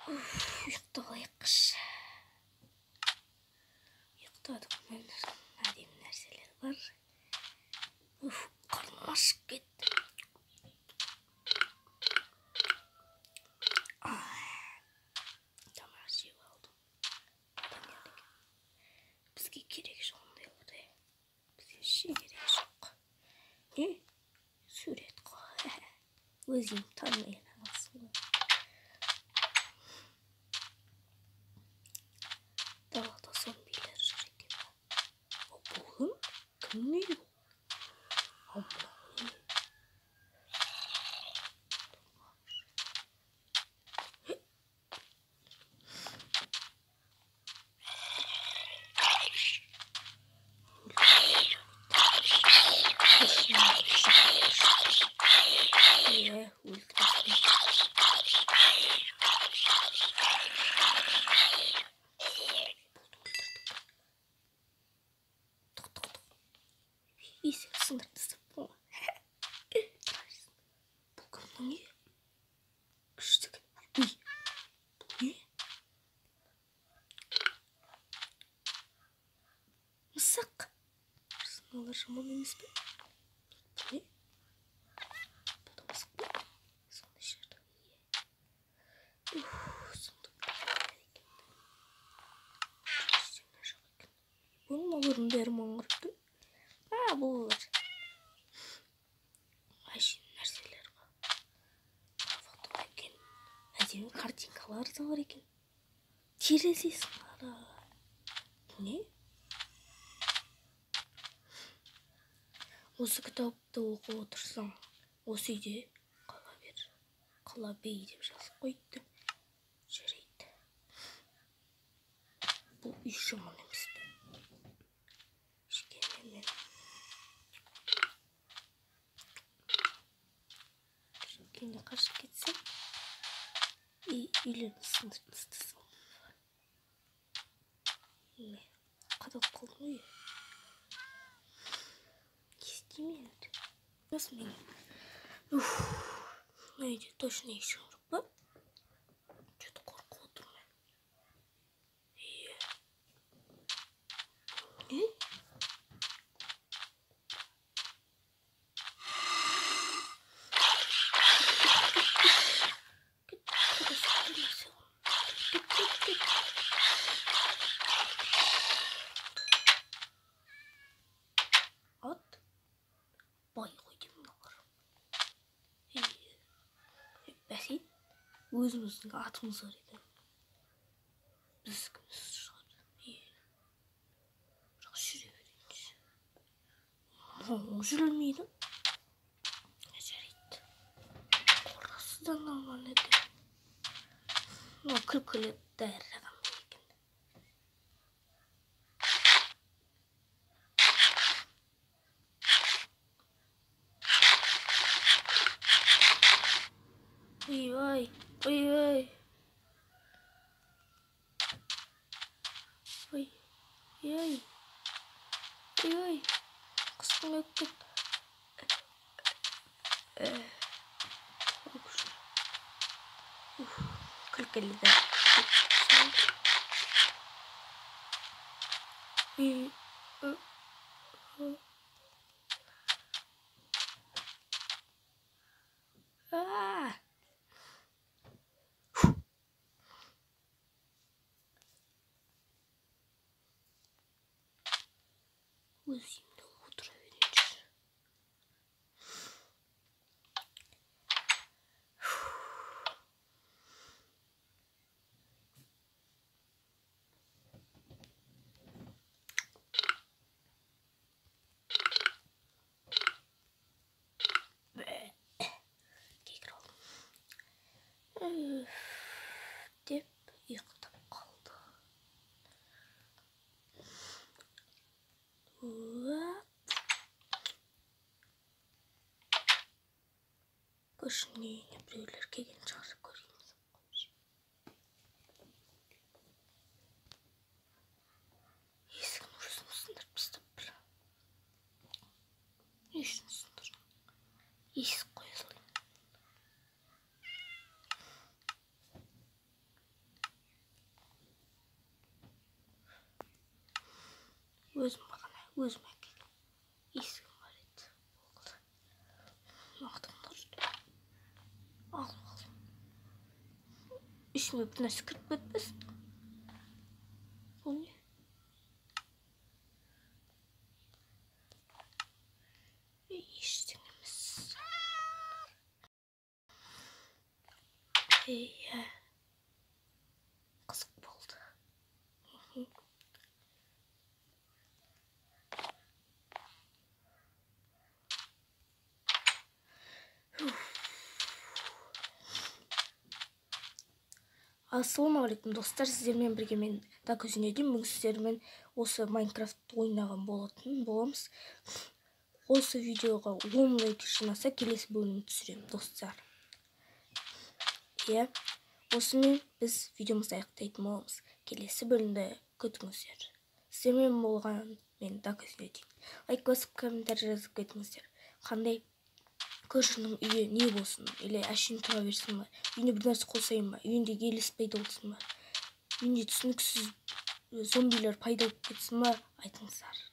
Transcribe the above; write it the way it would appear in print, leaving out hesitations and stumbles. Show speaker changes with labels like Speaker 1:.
Speaker 1: Ұйықтайықшы. Ұйықтадық, мен әдемі нәрселер бар. Қарным ашып кетті. Тамақ жеп алдым. Бізге керек жоқтай ғой. Бізге ше керек жоқ. Не? Сурет қой. Өзім танымай қаласың ғой. Далада зомбилер жүр екен. Бұл кім не бұл? Есік сындырып тастап бұл кімнің не? Күштік. Бұл не? Мысық. Олар жаман емес пе? Бұл не? Бұл да мысық па? Сондай жерді. Бұл малырын бәрі маңырыпты. Бұл әшейін нәрселер бар. Фото екен. Әдемі картинкалар да бар екен. Терезесі қара. Не? Осы кітапты оқып отырсаң, осы үйде қала бер. Қала бей деп жазып қойды. Жүрейді. Бұл үй жаман емес пе? Енді қашып кетсем, үйлерді сындырып тастасам. Қадалып қалдым ғой. Естимейді. Осы менің. Үйде точно ешкім жоқ па? Что-то қорқып отырмын. Бай ғой деймін олар. Бәсе, өзіміздің атымыз бар екен. Біз кіміз шығар. Бірақ жүре берейінші. Жүрілмейді. Жарайды. Қорасы да нормально екен. Күлкілі дәрі адам екен. Ой-ой, ой-ой. Ой-ой. Ой-ой. Қысқым өкпет. Күлкілі дәрі. Өзімді отыра берейінші. Кекір алдым. Деп ұйықтап қалды. Көшіне біреулер келген шығар, көрейміз. Есігін өзім сындырып тастап бір. Не үшін сындырдым? Есік қоя салайын. өзім әкелдім. Есігім бар еді. Мақтаңдар. Алым. Ішіме бір нәрсе кіріп кетпесін. Бұл не? Ештеңе емес. Иә. Қызық болды. Ассалаумағалейкум достар, сіздермен бірге мен Дакузинеден. Бүгін сіздермен осы Майнкрафт ойнаған боламыз. Осы видеоға 10 лайк жинаса келесі бөлімін түсіремін достар. Иә, осымен біз видеомызды аяқтайтын боламыз. Келесі бөлімді күтіңіздер. Сіздермен болған мен Дакузинеден. Лайк басып, комментарий жазып кетіңіздер. Қандай көршінің үйі не болсын, или әшейін тұра берсін ба, үйіне бір нәрсе қосайын ба, үйінде елес пайда болсын ба, үйінде түсініксіз зомбилер пайда болып кетсін ба, айтыңыздар.